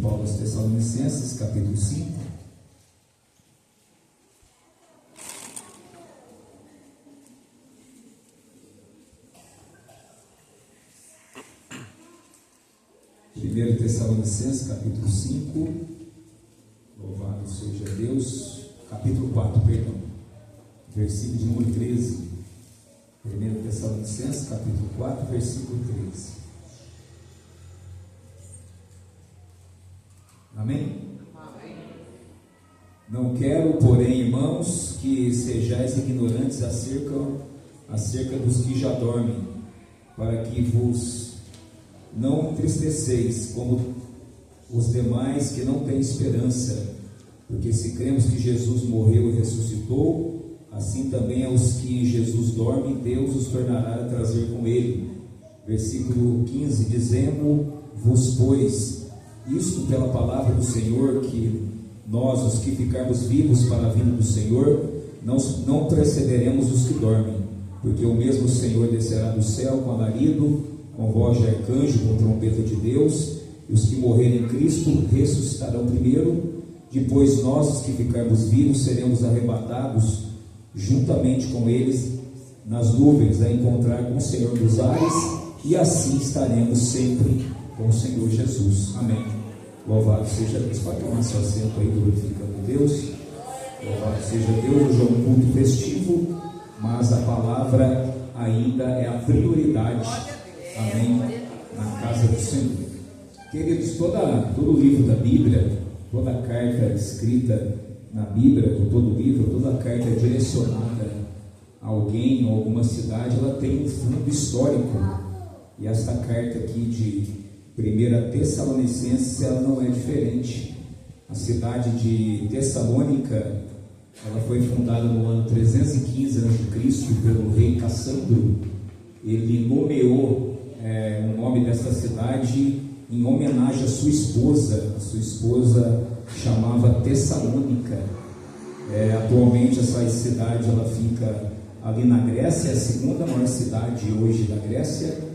Paulo aos Tessalonicenses, capítulo 5. Primeiro Tessalonicenses, capítulo 5. Louvado seja Deus. Capítulo 4, perdão. Versículo de número 13. 1 Tessalonicenses, capítulo 4, versículo 13. Amém? Amém. Não quero, porém, irmãos, que sejais ignorantes acerca dos que já dormem, para que vos não entristeceis como os demais que não têm esperança, porque se cremos que Jesus morreu e ressuscitou, assim também aos que em Jesus dormem, Deus os tornará a trazer com ele. Versículo 15, dizemos-vos, pois, isto pela palavra do Senhor, que nós, os que ficarmos vivos para a vinda do Senhor, não precederemos os que dormem, porque o mesmo Senhor descerá do céu com alarido, com voz de arcanjo, com trombeta de Deus, e os que morrerem em Cristo ressuscitarão primeiro. Depois nós, os que ficarmos vivos, seremos arrebatados juntamente com eles nas nuvens, a encontrar com o Senhor dos ares, e assim estaremos sempre com o Senhor Jesus. Amém. Louvado seja Deus. Pode tomar seu assento aí, glorificando Deus. Louvado seja Deus. Hoje é um culto festivo, mas a palavra ainda é a prioridade. Amém. Na casa do Senhor. Queridos, todo o livro da Bíblia, toda a carta escrita na Bíblia, todo livro, toda a carta direcionada a alguém ou alguma cidade, ela tem um fundo histórico. E esta carta aqui de 1 Tessalonicenses, ela não é diferente. A cidade de Tessalônica, ela foi fundada no ano 315 a.C. pelo rei Cassandro. Ele nomeou o nome dessa cidade em homenagem à sua esposa. A sua esposa chamava Tessalônica. Atualmente essa cidade ela fica ali na Grécia, é a segunda maior cidade hoje da Grécia,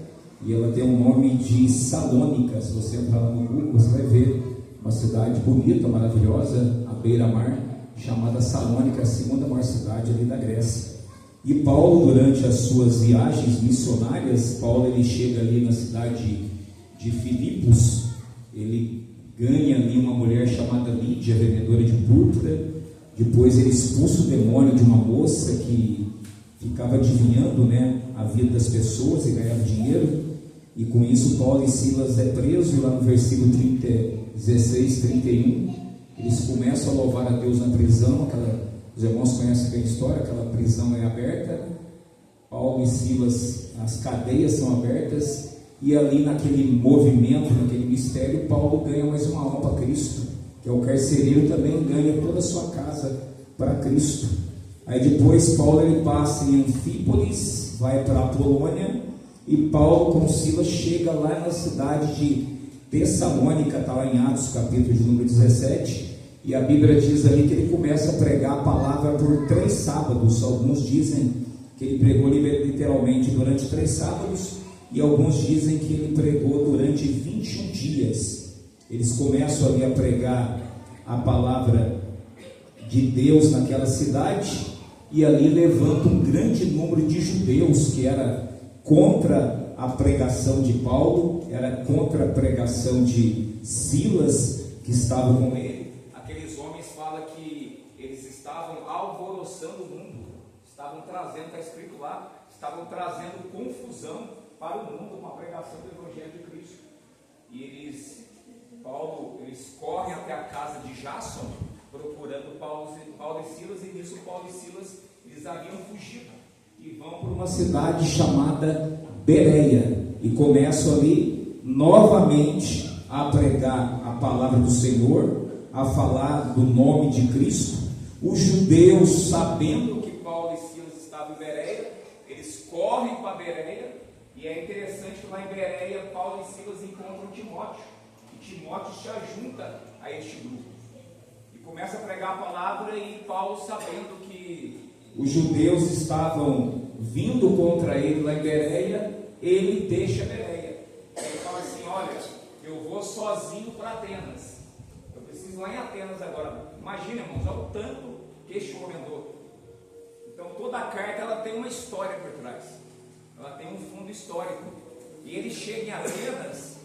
e ela tem o nome de Salônica. Se você entrar lá no Google, você vai ver uma cidade bonita, maravilhosa, à beira-mar, chamada Salônica, a segunda maior cidade ali da Grécia. E Paulo, durante as suas viagens missionárias, ele chega ali na cidade de Filipos. Ele ganha ali uma mulher chamada Lídia, vendedora de púrpura. Depois ele expulsa o demônio de uma moça que ficava adivinhando, a vida das pessoas e ganhava dinheiro. E com isso Paulo e Silas é preso, e lá no versículo 16, 31, eles começam a louvar a Deus na prisão. Os irmãos conhecem bem a história, aquela prisão é aberta, Paulo e Silas, as cadeias são abertas, e ali naquele movimento, naquele mistério, Paulo ganha mais uma alma para Cristo, que é o carcereiro, também ganha toda a sua casa para Cristo. Aí depois Paulo ele passa em Anfípolis, vai para a Polônia, e Paulo com Silas chega lá na cidade de Tessalônica, está lá em Atos capítulo de número 17, e a Bíblia diz ali que ele começa a pregar a palavra por 3 sábados. Alguns dizem que ele pregou literalmente durante 3 sábados, e alguns dizem que ele pregou durante 21 dias. Eles começam ali a pregar a palavra de Deus naquela cidade, e ali levanta um grande número de judeus que era contra a pregação de Paulo, era contra a pregação de Silas, que estavam com ele. Aqueles homens falam que eles estavam alvoroçando o mundo, estavam trazendo, está escrito lá, estavam trazendo confusão para o mundo com a pregação do Evangelho de Cristo. E eles correm até a casa de Jason, procurando Paulo e Silas, e nisso Paulo e Silas eles haviam fugido e vão para uma cidade chamada Bereia, e começam ali novamente a pregar a palavra do Senhor, a falar do nome de Cristo. Os judeus, sabendo que Paulo e Silas estavam em Bereia, eles correm para Bereia, e é interessante que lá em Bereia Paulo e Silas encontram Timóteo, e Timóteo se junta a este grupo e começa a pregar a palavra. E Paulo, sabendo que os judeus estavam vindo contra ele lá em Bereia, ele deixa Bereia. Ele fala assim: olha, eu vou sozinho para Atenas. Eu preciso ir lá em Atenas agora. Imagina, irmãos, olha o tanto que este homem andou. Então toda a carta ela tem uma história por trás. Ela tem um fundo histórico. E ele chega em Atenas,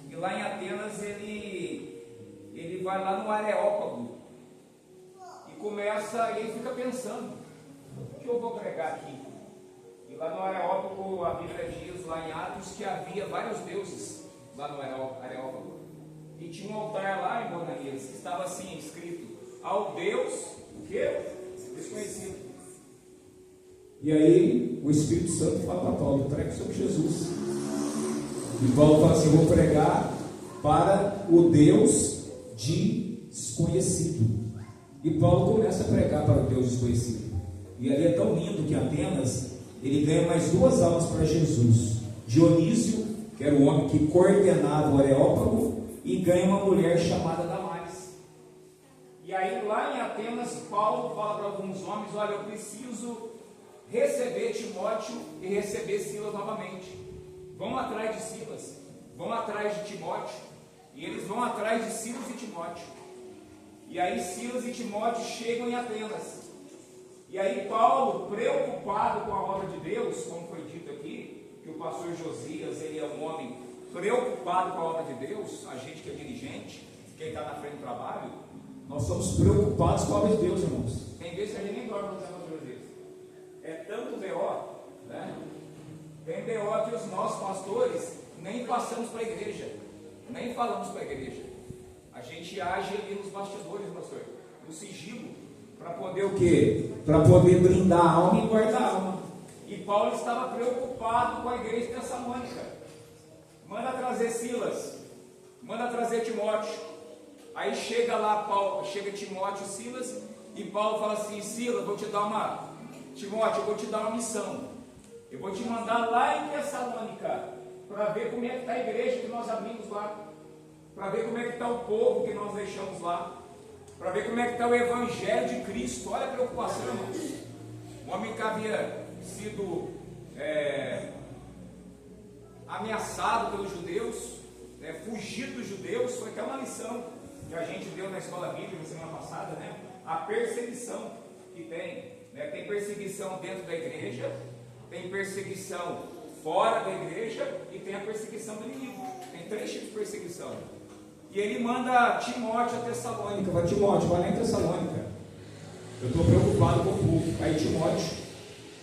e lá em Atenas ele vai lá no Areópago. E ele fica pensando, o que eu vou pregar aqui? E lá no Areópago, a Bíblia diz lá em Atos que havia vários deuses lá no Areópago. E tinha um altar lá em Bonaíras que estava assim escrito: ao Deus, o quê? Desconhecido. E aí o Espírito Santo fala para Paulo: pregue sobre Jesus. E Paulo fala assim: vou pregar para o Deus desconhecido. E Paulo começa a pregar para o Deus desconhecido. E ali é tão lindo que Atenas, ele ganha mais 2 almas para Jesus. Dionísio, que era o homem que coordenava o Areópago, e ganha uma mulher chamada Damaris. E aí lá em Atenas, Paulo fala para alguns homens: olha, eu preciso receber Timóteo e receber Silas novamente. Vão atrás de Silas, vão atrás de Timóteo. E eles vão atrás de Silas e Timóteo. E aí Silas e Timóteo chegam em Atenas. E aí Paulo, preocupado com a obra de Deus, como foi dito aqui, que o pastor Josias, ele é um homem preocupado com a obra de Deus, a gente que é dirigente, quem está na frente do trabalho, nós somos preocupados com a obra de Deus, irmãos. Tem vezes que a gente nem dorme no negócio de Deus. É tanto BO, né? Tem BO que os nossos pastores nem passamos para a igreja, nem falamos para a igreja. A gente age ali nos bastidores, pastor, no sigilo, para poder o quê? Para poder blindar a alma e guardar a alma. E Paulo estava preocupado com a igreja de Tessalônica. Manda trazer Silas, manda trazer Timóteo. Aí chega lá chega Timóteo e Silas, e Paulo fala assim: Silas, Timóteo, eu vou te dar uma missão. Eu vou te mandar lá em Tessalônica, para ver como é que está a igreja que nós abrimos lá, para ver como é que está o povo que nós deixamos lá, para ver como é que está o Evangelho de Cristo. Olha a preocupação, irmãos. Um homem que havia sido ameaçado pelos judeus, fugido dos judeus. Foi até uma lição que a gente deu na escola bíblica na semana passada, né? A perseguição que tem, né? Tem perseguição dentro da igreja, tem perseguição fora da igreja e tem a perseguição do inimigo. Tem 3 tipos de perseguição. E ele manda Timóteo a Tessalônica. Vai, Timóteo, vai lá em Tessalônica. Eu estou preocupado com o povo. Aí Timóteo,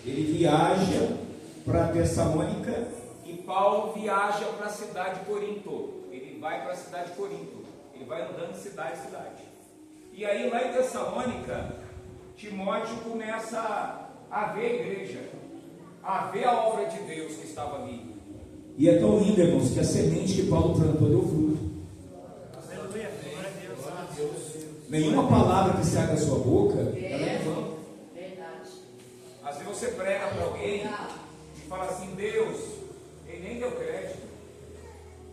ele viaja para Tessalônica e Paulo viaja para a cidade de Corinto. Ele vai para a cidade de Corinto. Ele vai andando de cidade em cidade. E aí lá em Tessalônica, Timóteo começa a ver a igreja, a ver a obra de Deus que estava ali. E é tão lindo, irmãos, que a semente que Paulo plantou deu fruto. Nenhuma palavra que sai da sua boca, ela é vã. Verdade. Às vezes você prega para alguém e fala assim: Deus, ele nem deu crédito,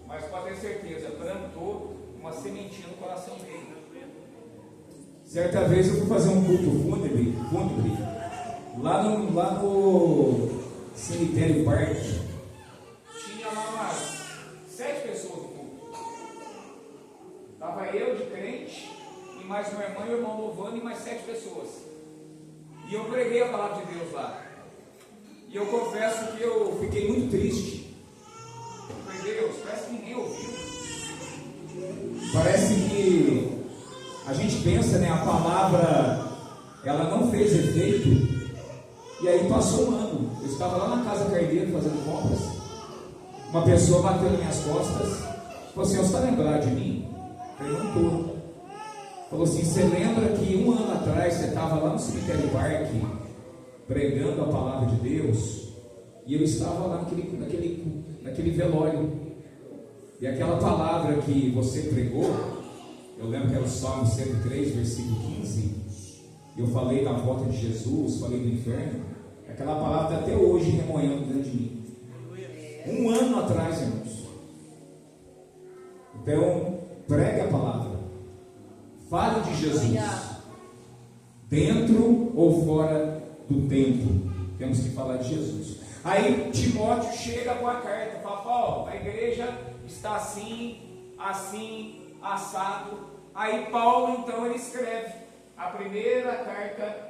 mas pode ter certeza, plantou uma sementinha no coração dele. Certa vez eu fui fazer um culto fúnebre lá no cemitério Parque. Tinha lá umas 7 pessoas no culto. Estava eu de crente, e mais uma irmã e o irmão louvando, e mais 7 pessoas. E eu preguei a palavra de Deus lá. E eu confesso que eu fiquei muito triste. Eu falei: Deus, parece que ninguém ouviu. Parece que a gente pensa, né, a palavra, ela não fez efeito. E aí passou um ano. Eu estava lá na casa Carneiro fazendo compras. Uma pessoa bateu nas minhas costas. Falou assim: você está lembrado de mim? Eu não estou. Falou assim: você lembra que um ano atrás você estava lá no cemitério Parque pregando a palavra de Deus? E eu estava lá naquele velório. E aquela palavra que você pregou, eu lembro que era o Salmo 103, versículo 15. Eu falei da volta de Jesus, falei do inferno. Aquela palavra está até hoje remoendo dentro de mim. Um ano atrás, irmãos. Então, pregue a palavra. Fale de Jesus. Dentro ou fora do templo. Temos que falar de Jesus. Aí Timóteo chega com a carta, fala: Paulo, a igreja está assim, assim, assado. Aí Paulo, então, ele escreve a primeira carta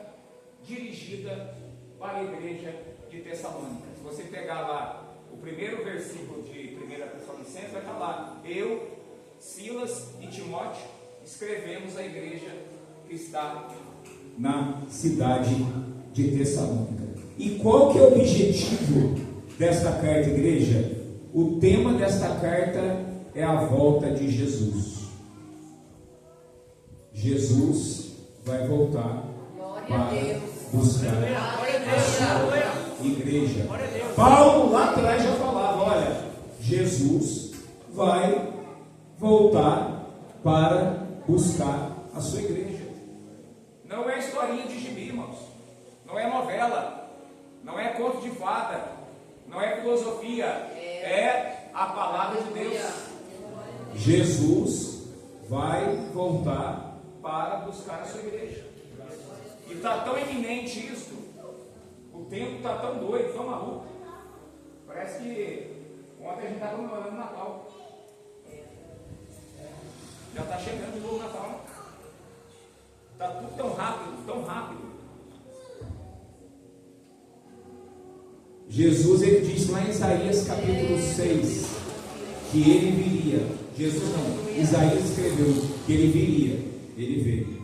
dirigida para a igreja de Tessalônica. Se você pegar lá o primeiro versículo de 1 Tessalonicenses, vai estar lá: eu, Silas e Timóteo escrevemos a igreja que está na cidade de Tessalônica. E qual que é o objetivo desta carta, igreja? O tema desta carta é a volta de Jesus. Jesus vai voltar para buscar a sua igreja. Paulo lá atrás já falava: olha, Jesus vai voltar para buscar a sua igreja. Não é historinha de gibi, irmãos. Não é novela. Não é conto de fada. Não é filosofia. É a palavra de Deus. Jesus vai voltar para buscar a sua igreja. E está tão iminente isso. O tempo está tão doido, tão maluco. Parece que ontem a gente estava comemorando o Natal. Já está chegando de novo o Natal. Está tudo tão rápido, tão rápido. Jesus, ele disse lá em Isaías capítulo 6 que ele viria. Jesus não, Isaías escreveu que ele viria. Ele veio.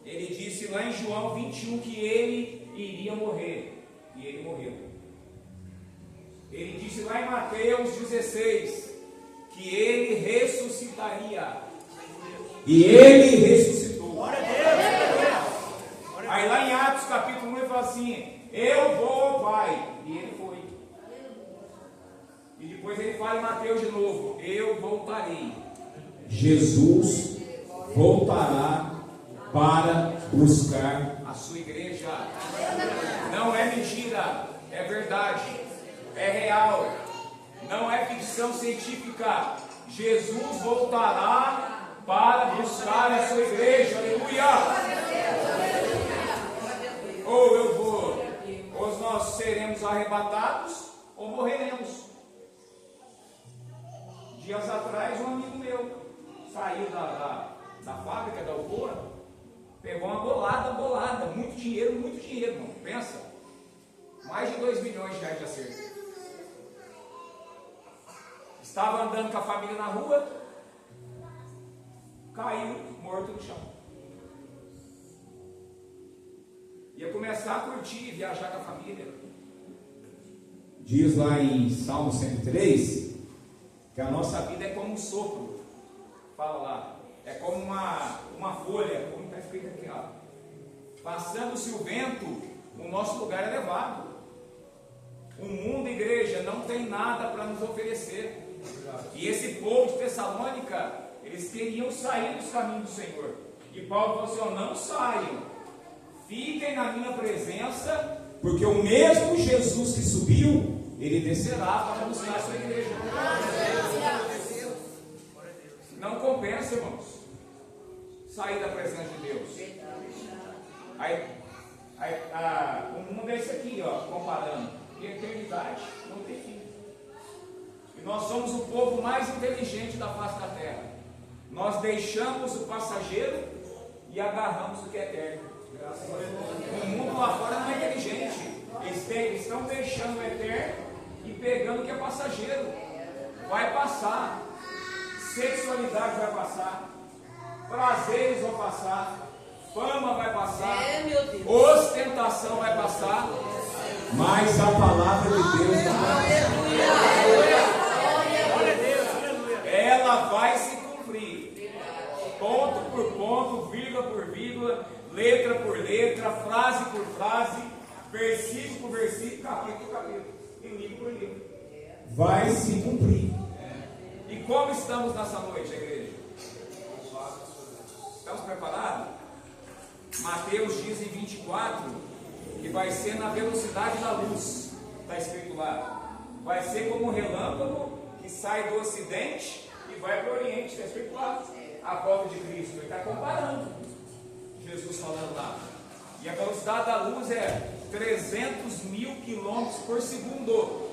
Ele disse lá em João 21 que ele iria morrer. E ele morreu. Ele disse lá em Mateus 16 que ele ressuscitaria. E ele ressuscitou. Glória a Deus. Aí lá em Atos capítulo 1 ele fala assim: eu vou ao Pai. E ele foi. E depois ele fala em Mateus de novo: eu voltarei. Jesus voltará para buscar a sua igreja. Não é mentira, é verdade, é real, não é ficção científica. Jesus voltará para buscar a sua igreja. Aleluia! Ou eu vou, ou nós seremos arrebatados, ou morreremos. Dias atrás, um amigo meu saiu da fábrica da Alcoa, pegou uma bolada, muito dinheiro, irmão. Pensa, mais de 2 milhões de reais de acerto. Estava andando com a família na rua, caiu morto no chão. Ia começar a curtir, viajar com a família. Diz lá em Salmo 103 que a nossa vida é como um sopro. Fala lá. É como uma folha, como está escrito aqui, ó. Passando-se o vento, o nosso lugar é levado. O mundo, igreja, não tem nada para nos oferecer. E esse povo de Tessalônica, eles queriam sair dos caminhos do Senhor. E Paulo falou assim: ó, não saiam, fiquem na minha presença, porque o mesmo Jesus que subiu, ele descerá para buscar a sua igreja. Não compensa, irmãos, sair da presença de Deus. O mundo é esse aqui, ó, comparando. E a eternidade não tem fim. E nós somos o povo mais inteligente da face da terra. Nós deixamos o passageiro e agarramos o que é eterno. O mundo lá fora não é inteligente. Eles estão deixando o eterno e pegando o que é passageiro. Vai passar. Sexualidade vai passar, prazeres vão passar, fama vai passar, ostentação vai passar, mas a palavra de Deus ela vai se cumprir, ponto por ponto, vírgula por vírgula, letra por letra, frase por frase, versículo por versículo, capítulo por capítulo, e livro por livro. Vai se cumprir. E como estamos nessa noite, igreja? Estamos preparados? Mateus diz em 24 que vai ser na velocidade da luz. Está escrito lá. Vai ser como um relâmpago que sai do ocidente e vai para o oriente. Está escrito lá. A volta de Cristo. Ele está comparando. Jesus falando lá. E a velocidade da luz é 300 mil quilômetros por segundo.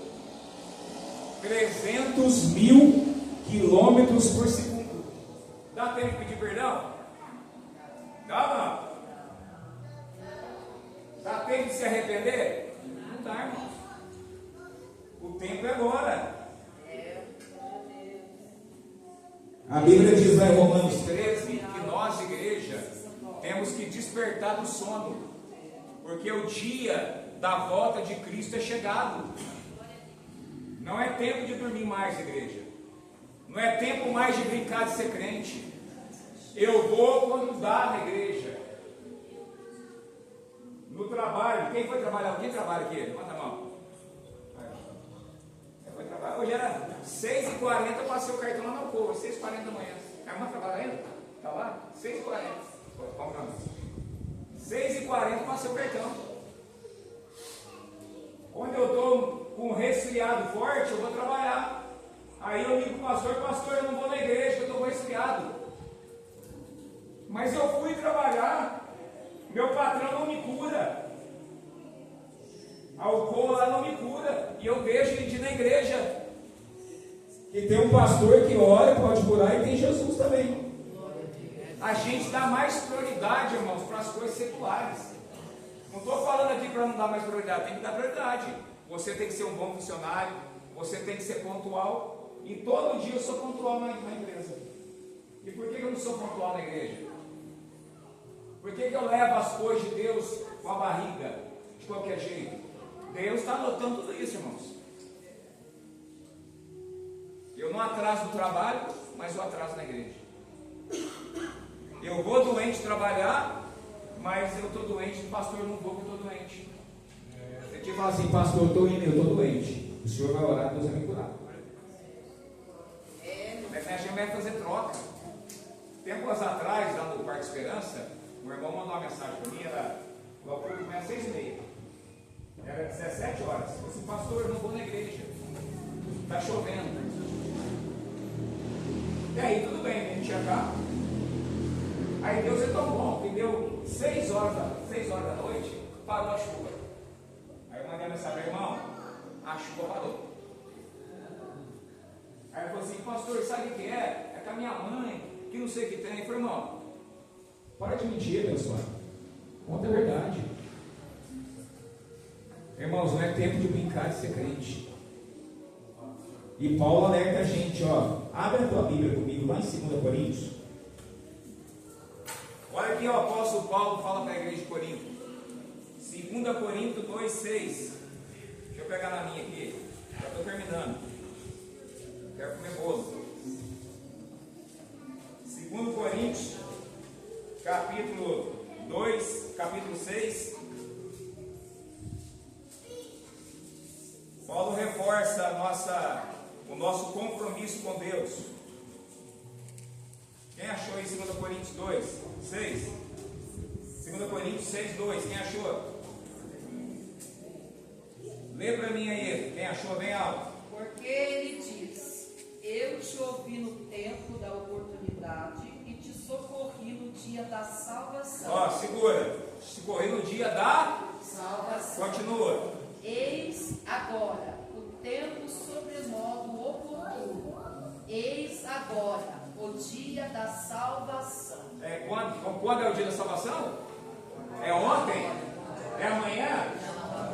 300 mil quilômetros por segundo. Dá tempo de pedir perdão? Dá não? Dá tempo de se arrepender? Não dá, irmão. O tempo é agora. A Bíblia diz lá em Romanos 13 que nós, igreja, temos que despertar do sono, porque o dia da volta de Cristo é chegado. Não é tempo de dormir mais, igreja. Não é tempo mais de brincar de ser crente. Eu vou quando dá na igreja. No trabalho, quem foi trabalhar? Quem trabalha aqui? Levanta a mão. Foi trabalhar. Hoje era 6h40, eu passei o cartão lá na Alcova, 6h40 da manhã. A irmã trabalha ainda? Está lá? 6h40. Vamos lá. 6h40 passei o cartão. Quando eu estou com um resfriado forte, eu vou trabalhar. Aí eu ligo para o pastor, eu não vou na igreja, eu estou com resfriado. Mas eu fui trabalhar, meu patrão não me cura. Álcool lá não me cura. E eu deixo ele de ir na igreja. E tem um pastor que ora, pode curar, e tem Jesus também. A gente dá mais prioridade, irmãos, para as coisas seculares. Não estou falando aqui para não dar mais prioridade, tem que dar prioridade. Você tem que ser um bom funcionário, você tem que ser pontual. E todo dia eu sou pontual na empresa. E por que eu não sou pontual na igreja? Por que eu levo as coisas de Deus com a barriga, de qualquer jeito? Deus está notando tudo isso, irmãos. Eu não atraso no trabalho, mas eu atraso na igreja. Eu vou doente trabalhar, mas eu estou doente, pastor, eu não vou porque eu estou doente. Você te fala assim, pastor, eu estou indo, eu estou doente. O senhor vai orar, Deus vai me curar. A gente vai fazer troca. Tempos atrás, lá no Parque Esperança, o irmão mandou uma mensagem para mim, era logo que começa 6h30. Era 17 horas. Eu disse, pastor, eu não vou na igreja. Está chovendo. E aí, tudo bem, a gente ia cá. Aí Deus é tão bom que deu 6 horas da noite, parou a chuva. Aí eu mandei a mensagem, irmão, a chuva parou. Aí ele falou assim, pastor, sabe o que é? É com a minha mãe, que não sei o que tem. Eu falei, irmão, para de mentir, abençoado. Conta a verdade. Irmãos, não é tempo de brincar de ser crente. E Paulo alerta a gente, ó. Abre a tua Bíblia comigo lá em 2 Coríntios. Olha aqui, ó, o apóstolo Paulo fala para a igreja de Corinto. 2 Coríntios 2,6. Deixa eu pegar na minha aqui. Já estou terminando. Quero comer bolo. 2 Coríntios, capítulo 2, capítulo 6. Paulo reforça o nosso compromisso com Deus. Quem achou aí 2 Coríntios 2, 6? 2 Coríntios 6, 2. Quem achou? Lê para mim aí. Quem achou bem alto? Porque ele diz: eu te ouvi no tempo da oportunidade e te socorri no dia da salvação. Ó, segura. Socorri no dia da salvação. Continua. Eis agora o tempo sobremodo oportuno. Eis agora o dia da salvação. Quando é o dia da salvação? É ontem? É amanhã?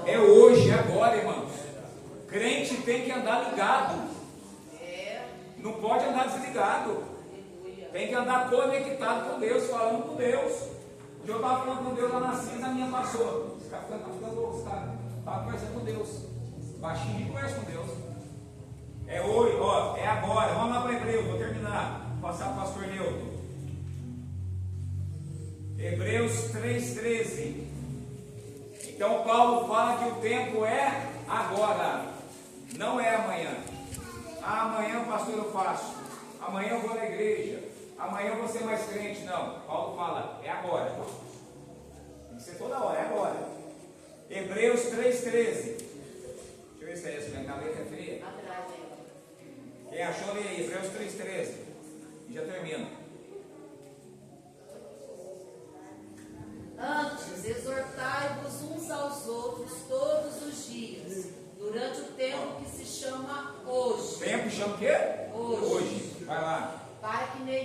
É hoje, é agora, irmãos. Crente tem que andar ligado. Não pode andar desligado. Tem que andar conectado com Deus, falando com Deus. Hoje eu estava falando com Deus lá na cinza, a minha passou. Os caras estão ficando loucos, cara. Estava conversando com Deus. Baixinho de conversa com Deus. É hoje, ó, é agora. Vamos lá para Hebreus, vou terminar. Vou passar para o pastor Nilton. Hebreus 3,13. Então Paulo fala que o tempo é agora, não é amanhã. Amanhã, pastor, eu faço. Amanhã eu vou na igreja. Amanhã eu vou ser mais crente. Não, Paulo fala, é agora. Tem que ser toda hora, é agora. Hebreus 3,13. Deixa eu ver se é isso, minha cabeça é fria. Quem achou, lê aí, Hebreus 3,13. E já termina. Antes, exortai-vos uns aos outros todos os dias, durante o tempo que se chama hoje. Tempo chama o quê? Hoje.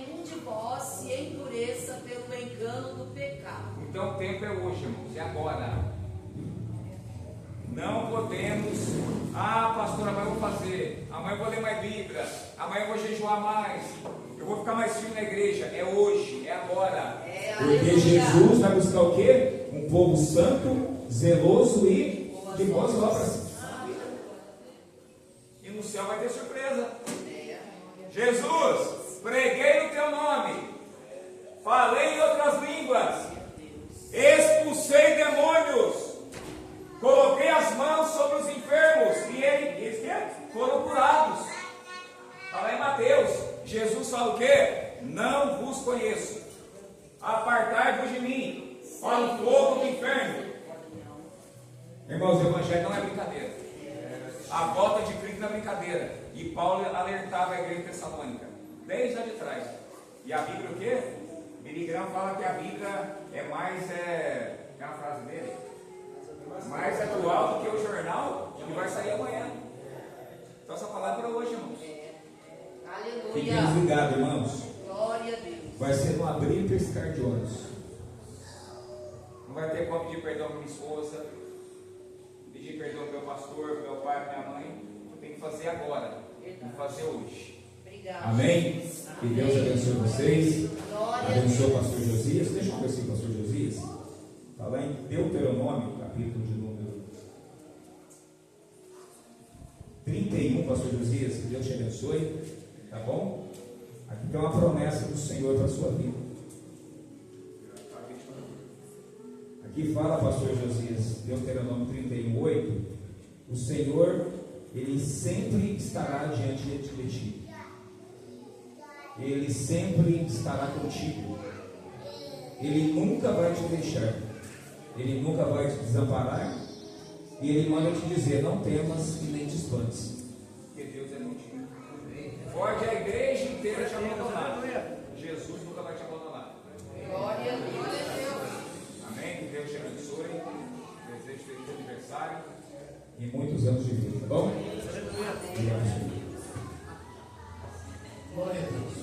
nenhum de vós se endureça pelo engano do pecado. Então o tempo é hoje, irmãos, é agora. Não podemos, pastor, amanhã eu vou fazer, amanhã eu vou ler mais Bíblia, amanhã eu vou jejuar mais, eu vou ficar mais firme na igreja. É hoje, é agora. Porque Jesus vai buscar o quê? Um povo santo, zeloso e de boas obras. E no céu vai ter surpresa. Jesus, preguei no teu nome, falei em outras línguas, expulsei demônios, coloquei as mãos sobre os enfermos e eles foram curados. Está lá em Mateus. Jesus fala o quê? Não vos conheço, apartai-vos de mim, para o fogo do inferno. Irmãos, o evangelho não é brincadeira. A volta de Cristo não é brincadeira. E Paulo alertava a igreja tessalônica desde lá de trás. E a Bíblia o quê? Billy Graham fala que a Bíblia é mais, aquela frase dele, mais atual do que o jornal que vai sair amanhã. Então essa palavra é hoje, irmãos. Fiquem Aleluia. ligados, irmãos. Glória a Deus. Vai ser no abrir e piscar de olhos. Não vai ter como pedir perdão para minha esposa, pedir perdão para meu pastor, para meu pai, para minha mãe. Tem que fazer agora. Tem que fazer hoje. Obrigada. Amém? Que Deus abençoe vocês. Glória a Abençoe o Deus. pastor Josias. Deixa eu ver se o pastor Josias está lá em Deuteronômio, capítulo de número 31, pastor Josias. Que Deus te abençoe. Tá bom? Aqui tem uma promessa do Senhor para a sua vida. Aqui fala, pastor Josias, Deuteronômio 31, 8. O Senhor, Ele sempre estará diante de ti. Ele sempre estará contigo. Ele nunca vai te deixar. Ele nunca vai te desamparar. E Ele manda te dizer: não temas e nem te espantes. Porque Deus é contigo. Pode a igreja inteira te abandonar, Jesus nunca vai te abandonar. Glória a Deus. Amém? Que Deus te abençoe. Desejo feliz aniversário. E muitos anos de vida, tá bom? Glória a Deus.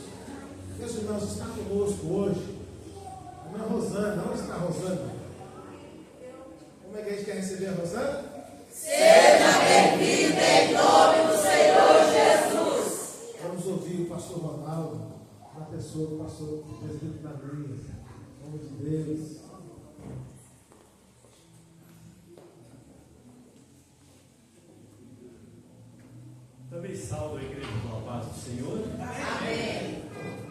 Meus irmãos, está conosco hoje a irmã Rosana. Onde está a Rosana? Como é que a gente quer receber a Rosana? Seja bem-vinda em nome do Senhor Jesus. Vamos ouvir o pastor Ronaldo, na pessoa do pastor presidente da mesa. Em nome de Deus. Também salve a igreja com a paz do Senhor. Amém.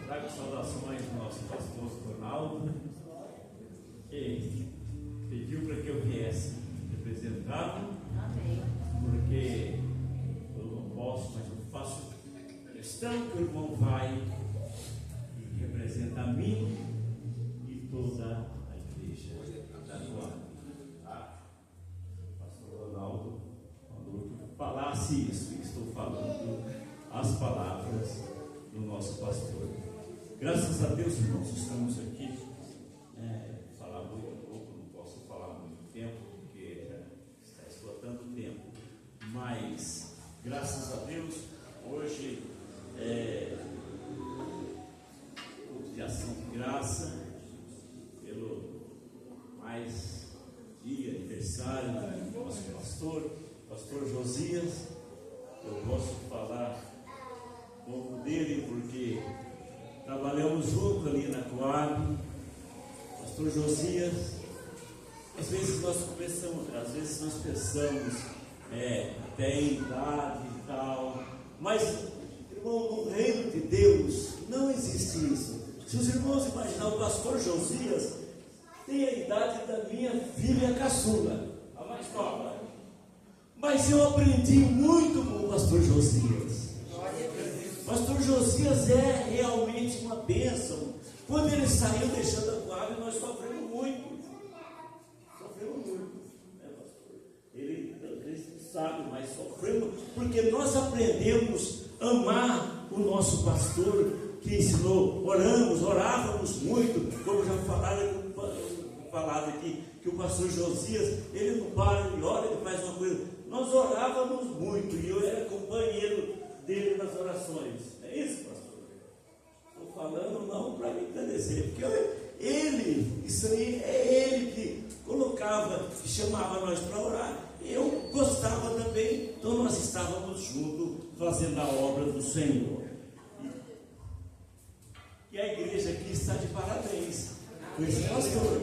Trago saudações do nosso pastor Ronaldo, que pediu para que eu viesse representá-lo, Amém. porque eu não posso, mas eu faço questão que o irmão vai e representa a mim e toda a igreja da Guarda. Pastor Ronaldo falou que eu falasse isso, e estou falando as palavras do nosso pastor. Graças a Deus, irmãos, estamos aqui. Falar muito pouco, não posso falar muito tempo, porque já está esgotando o tempo. Mas, graças a Deus, hoje culto de ação de graça, pelo mais dia, aniversário do nosso pastor Josias. Eu posso falar um pouco dele, porque trabalhamos junto ali na Coab. Pastor Josias, às vezes nós pensamos, até em idade e tal, mas, irmão, no reino de Deus não existe isso. Se os irmãos imaginar, o pastor Josias tem a idade da minha filha caçula, a mais nova. Mas eu aprendi muito com o pastor Josias. Pastor Josias é realmente uma bênção. Quando ele saiu deixando a Coab, nós sofremos muito. Né, pastor? Ele sabe, mas sofremos porque nós aprendemos a amar o nosso pastor que ensinou. Orávamos muito, como já falado aqui, que o pastor Josias, ele não para, ele ora, ele faz uma coisa. Nós orávamos muito e eu era companheiro dele nas orações. É isso, pastor? Estou falando não para me encandecer, porque isso aí é ele que colocava, que chamava nós para orar. Eu gostava também, então nós estávamos juntos fazendo a obra do Senhor. E a igreja aqui está de parabéns com esse pastor.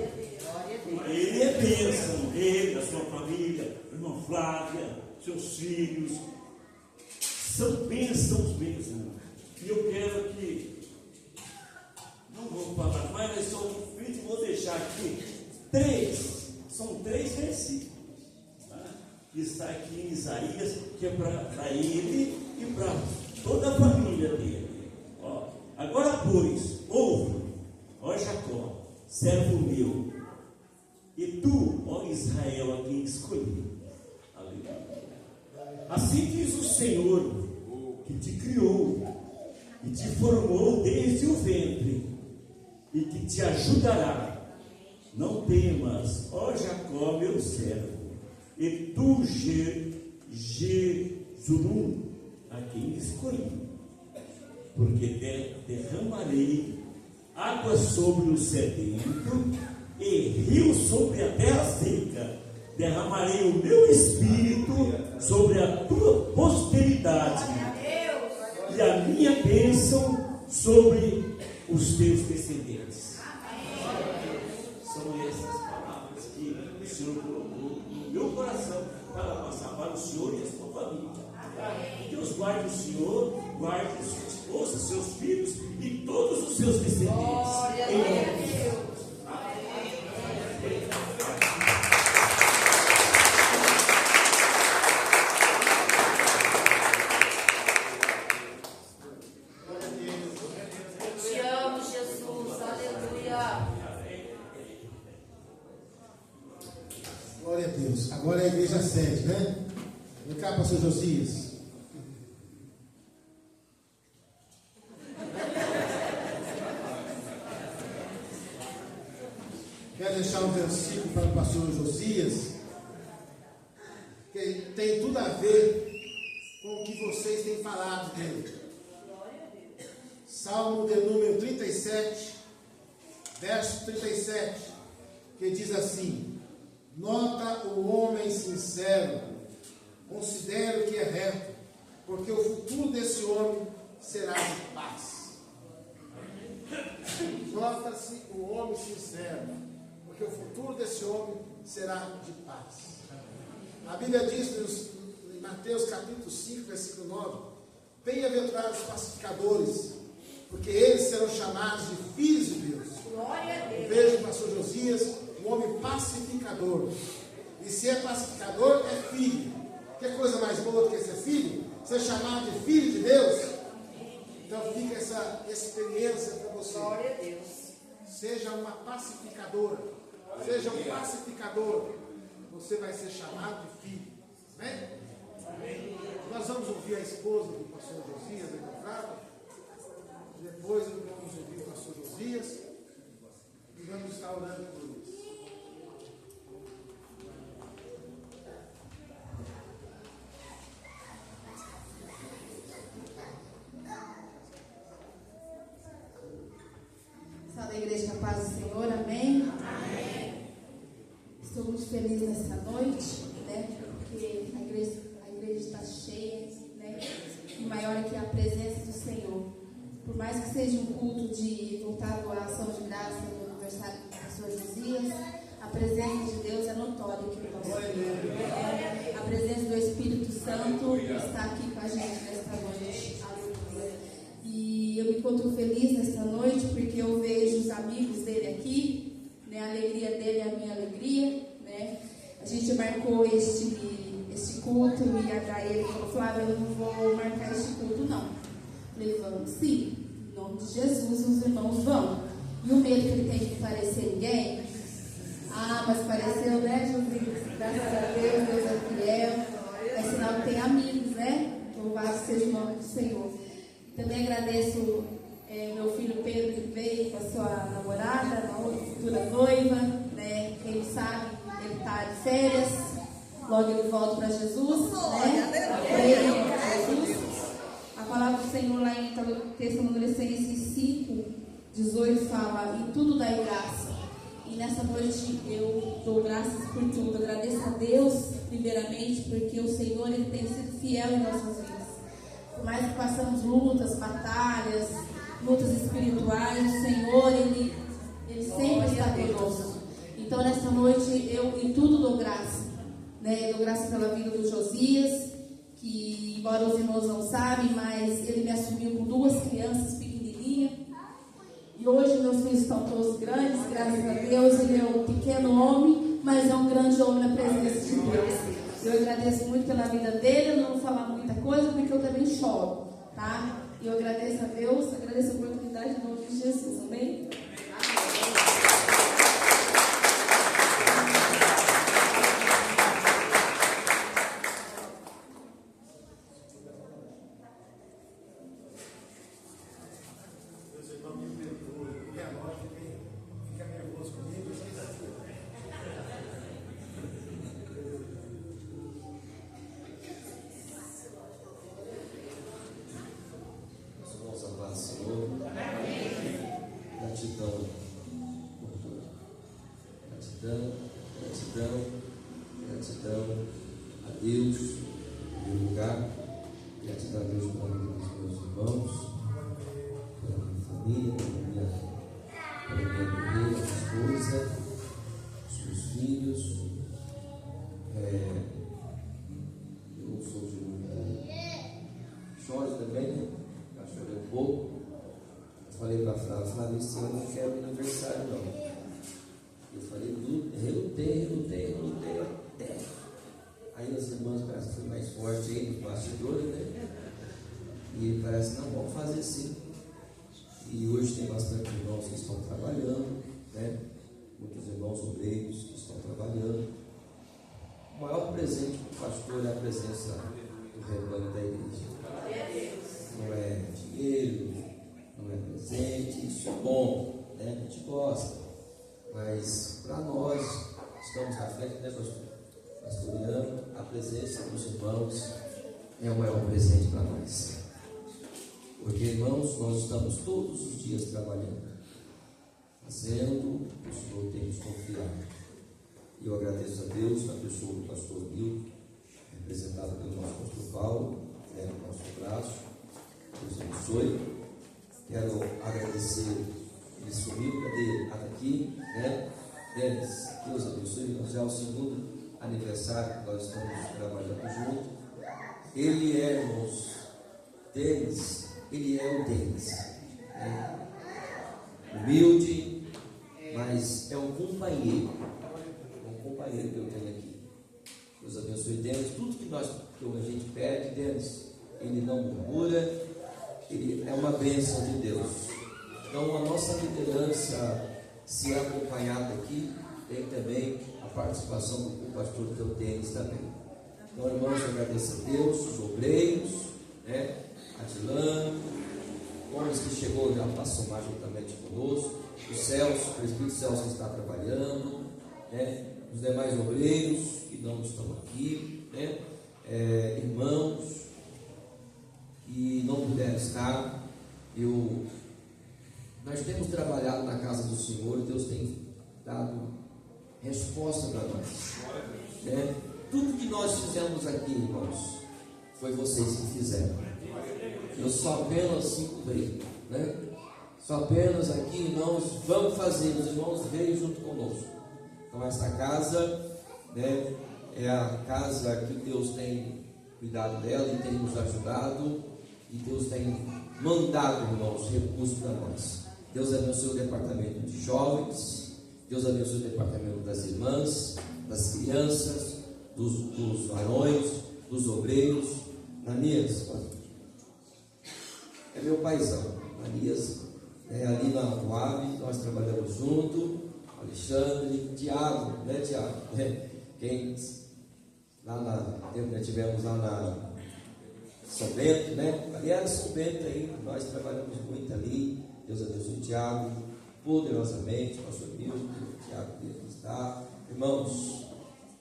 Ele é bênção, ele, a sua família, a irmã Flávia, seus filhos, são bênçãos mesmo. E eu quero que, não vou falar mais, mas só vou deixar aqui são 3 versículos, tá? Que está aqui em Isaías, que é para ele e para toda a família dele. Ó, agora, pois, ouve, ó Jacó, servo meu, e tu, ó Israel, a quem escolhi. Aleluia. Assim diz o Senhor, que te criou e te formou desde o ventre, e que te ajudará. Não temas, ó Jacó, meu servo, e tu, Jezulun, a quem escolhi, porque derramarei água sobre o sedento e rio sobre a terra seca. Derramarei o meu espírito sobre a tua posteridade e a minha bênção sobre os teus descendentes. São essas palavras que o Senhor colocou no meu coração para passar para o Senhor e a sua família. Deus guarde o Senhor, guarde a sua esposa, seus filhos e todos os seus descendentes. Em nome de Deus. Glória a Deus. Agora é a igreja sede, né? Vem cá, pastor Josias. Quero deixar um versículo para o pastor Josias, que tem tudo a ver com o que vocês têm falado dele. Salmo de número 37, verso 37, que diz assim: nota o homem sincero, considero que é reto, porque o futuro desse homem será de paz. Nota-se o homem sincero, porque o futuro desse homem será de paz. A Bíblia diz em Mateus capítulo 5, versículo 9: bem-aventurados os pacificadores, porque eles serão chamados de filhos de Deus. Glória a Deus. Veja o pastor Josias, um homem pacificador. E se é pacificador, é filho. Que coisa mais boa do que ser filho? Ser chamado de filho de Deus. Então fica essa experiência para você. Glória a Deus. Seja uma pacificadora. Seja um pacificador. Você vai ser chamado de filho. Amém? Nós vamos ouvir a esposa do pastor Josias, da irmã Flávia. Depois vamos ouvir o pastor Josias. E vamos estar orando por isso. Salve a igreja, com a paz do Senhor, amém? Amém. Estou muito feliz nessa noite, né? Porque a igreja está cheia, né? E maior é que a presença do Senhor. Por mais que seja um culto voltado à ação de graça no aniversário do pastor Josias, a presença de Deus é notória aqui no nosso meio. A presença do Espírito Santo está aqui com a gente nesta noite. Aleluia. E eu me encontro feliz nesta noite porque eu vejo os amigos dele aqui, né? A alegria dele é a minha alegria, né? A gente marcou este culto e a Gaia falou: Flávia, eu não vou marcar este culto não. Falei: vamos sim, em nome de Jesus os irmãos vão. E o medo que ele tem de parecer ninguém? Ah, mas pareceu, né, Josias? Graças a Deus, Deus é fiel. É sinal que tem amigos, né? Louvado seja o nome do Senhor. Também agradeço meu filho Pedro, que veio com a sua namorada, a futura noiva, né? Quem não sabe, ele está de férias. Logo ele volta para Jesus, né? Jesus. A palavra do Senhor lá em Tessalonicenses 5, 18 fala, em tudo dai graça. E nessa noite eu dou graças por tudo. Agradeço a Deus, primeiramente, porque o Senhor ele tem sido fiel em nossas vidas. Por mais que passamos lutas, batalhas, lutas espirituais, o Senhor, Ele sempre está conosco. Então, nessa noite, eu em tudo dou graça. Né? Eu dou graça pela vida do Josias, que, embora os irmãos não sabem, mas ele me assumiu com 2 crianças pequenininhas. E hoje meus filhos estão todos grandes, graças a Deus. Ele é um pequeno homem, mas é um grande homem na presença de Deus. Eu agradeço muito pela vida dele. Eu não vou falar muita coisa, porque eu também choro, tá? E eu agradeço a Deus, agradeço a oportunidade em nome de Jesus, amém? Gratidão a Deus, em meu lugar, gratidão a Deus pela vida dos meus irmãos, pela minha família, pela minha mulher, esposa, os meus filhos. Eu sou de choro também, né? Já chorei um pouco. Eu falei para a Flávia, esse ano eu não quero aniversário não. Eu falei, relutei até. Aí as irmãs parecem que foi mais forte aí nos bastidores, né? E parece, não, vamos fazer sim. E hoje tem bastante irmãos que estão trabalhando, né? Muitos irmãos obreiros que estão trabalhando. O maior presente para o pastor é a presença do rebanho da igreja. Não é dinheiro, não é presente, isso é bom, né? A gente gosta. Mas para nós, estamos na frente, né, pastoreando, a presença dos irmãos é o maior presente para nós. Porque, irmãos, nós estamos todos os dias trabalhando, fazendo o que o Senhor tem nos confiado. E eu agradeço a Deus na pessoa do pastor Milton, representado pelo nosso pastor Paulo, no nosso braço. Deus abençoe. Quero agradecer. Ele sumiu, cadê ele? Está aqui, né? Denis, Deus abençoe. Nós já é o 2º aniversário que nós estamos trabalhando junto. Ele é, irmãos, Denis, ele é o Denis. Humilde, mas é um companheiro. É um companheiro que eu tenho aqui. Deus abençoe Denis. Tudo que a gente pede, Denis, ele não murmura. Ele é uma bênção de Deus. Então, a nossa liderança, se é acompanhada aqui, tem também a participação do pastor Teotenes também. Então, irmãos, eu agradeço a Deus, os obreiros, né? Adilano, homens que chegou, já passou mais juntamente conosco, o Celso, o presbítero Celso está trabalhando, né? Os demais obreiros que não estão aqui, né? Irmãos que não puderam estar, nós temos trabalhado na casa do Senhor e Deus tem dado resposta para nós. Né? Tudo que nós fizemos aqui, irmãos, foi vocês que fizeram. Eu só apenas cumpri. Né? Só apenas aqui nós vamos fazer. Os irmãos veio junto conosco. Então essa casa, né, é a casa que Deus tem cuidado dela e tem nos ajudado. E Deus tem mandado, irmãos, recursos para nós. Deus abençoe o departamento de jovens, Deus abençoe o departamento das irmãs, das crianças, dos varões, dos obreiros. Nanias, é meu paizão. Nanias, ali na Coab, nós trabalhamos junto. Alexandre, Tiago, né, Tiago? Quem tivemos lá na São Bento, né? Aliás, São Bento aí, nós trabalhamos muito ali. Deus abençoe o Tiago poderosamente, pastor Milton, Tiago que está. Irmãos,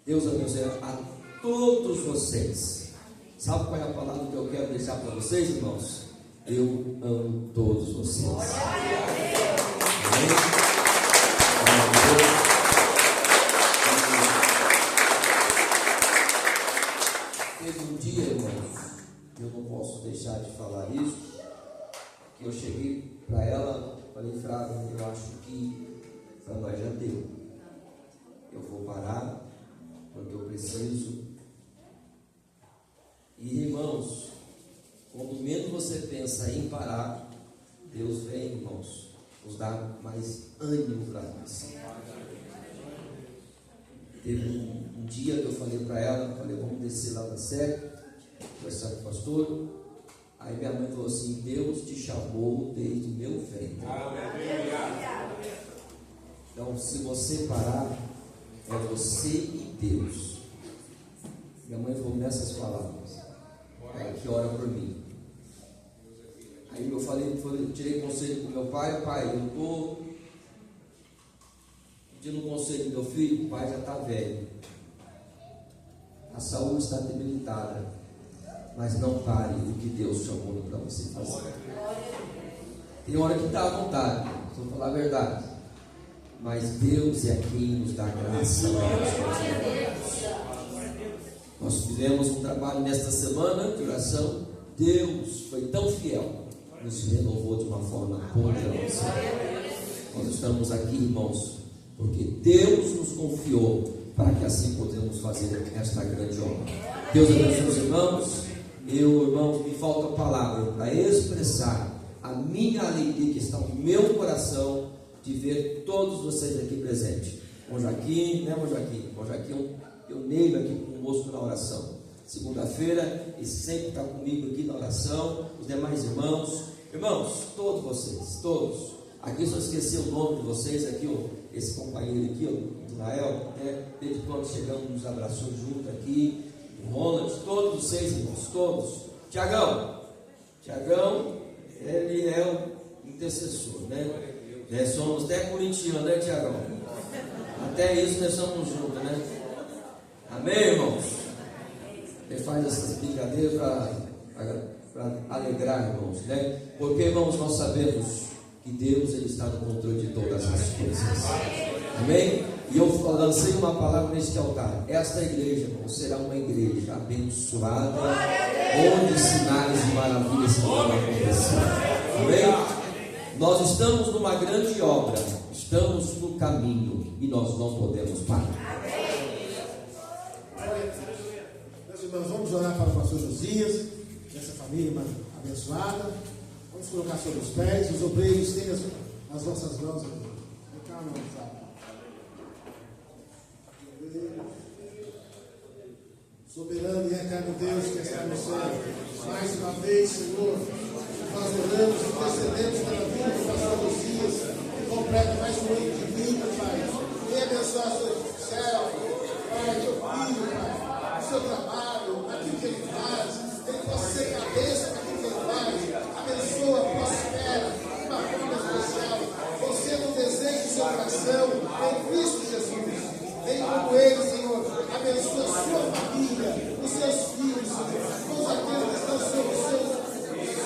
Deus abençoe a todos vocês. Sabe qual é a palavra que eu quero deixar para vocês, irmãos? Eu amo todos vocês. Teve um dia, irmãos, que eu não posso deixar de falar isso, que eu cheguei para ela, falei, Fraga, eu acho que para nós já deu. Eu vou parar, porque eu preciso. E, irmãos, quando menos você pensa em parar, Deus vem, irmãos, nos dá mais ânimo para nós. Teve um dia que eu falei para ela, falei, vamos descer lá na Sé, conversar com o pastor. Aí minha mãe falou assim, Deus te chamou desde o meu ventre. Então, se você parar, é você e Deus. Minha mãe falou nessas palavras, ela que ora por mim. Aí eu falei, tirei conselho com meu pai, eu estou pedindo conselho do meu filho, o pai já está velho, a saúde está debilitada, mas não pare o que Deus chamou para você fazer. Tem hora que está à vontade, vou falar a verdade, mas Deus é quem nos dá graça. Nós fizemos um trabalho nesta semana de oração. Deus foi tão fiel, nos renovou de uma forma poderosa. Nós estamos aqui, irmãos, porque Deus nos confiou para que assim podemos fazer esta grande obra. Deus abençoe os irmãos. Irmãos, me falta palavra para expressar a minha alegria que está no meu coração de ver todos vocês aqui presentes. Bom Joaquim, né, Bom Joaquim? Bom Joaquim é um pioneiro aqui conosco na oração. Segunda-feira, ele sempre está comigo aqui na oração. Os demais irmãos, todos vocês, todos. Aqui só esqueci o nome de vocês, aqui, ó, esse companheiro aqui, ó, Israel, né? Desde quando chegamos, nos abraçou junto aqui. O Ronald, todos vocês, irmãos, todos. Tiagão, ele é o intercessor, né? Nós somos até corintianos, né, Tiagão? Até isso nós somos juntos, né? Amém, irmãos? Ele faz essas brincadeiras para alegrar, irmãos, né? Porque, irmãos, nós sabemos que Deus, ele está no controle de todas as coisas. Amém? E eu lancei uma palavra neste altar. Esta igreja, irmãos, será uma igreja abençoada, onde sinais e maravilhas vão acontecer. Amém? Nós estamos numa grande obra, estamos no caminho e nós não podemos parar. Meus irmãos, vamos orar para o pastor Josias, essa família abençoada. Vamos colocar sobre os pés, os obreiros têm as nossas mãos aqui. Soberano e eterno Deus que está no céu, mais uma vez, Senhor, nós oramos e intercedemos pela vida do pastor Josias, que completa mais um ano de vida, Pai. Venha abençoar seu céu, Pai, teu filho, Pai, o seu trabalho, aquilo que ele faz, ele possa ser cabeça para aquilo que ele faz. Abençoa, prospera, de uma forma especial. Você não deseja o seu coração em Cristo Jesus. Vem como ele, Senhor. Abençoa a sua família, os seus filhos, Senhor. Todos aqueles que estão sob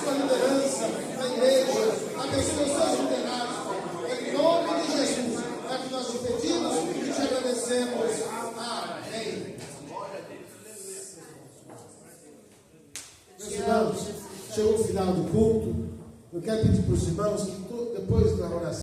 sua liderança na igreja. Abençoa os seus liderados, Pai. Em nome de Jesus. É que nós te pedimos e te agradecemos. Amém. Meus irmãos, chegou o final do culto. Eu quero pedir para os irmãos que depois da oração.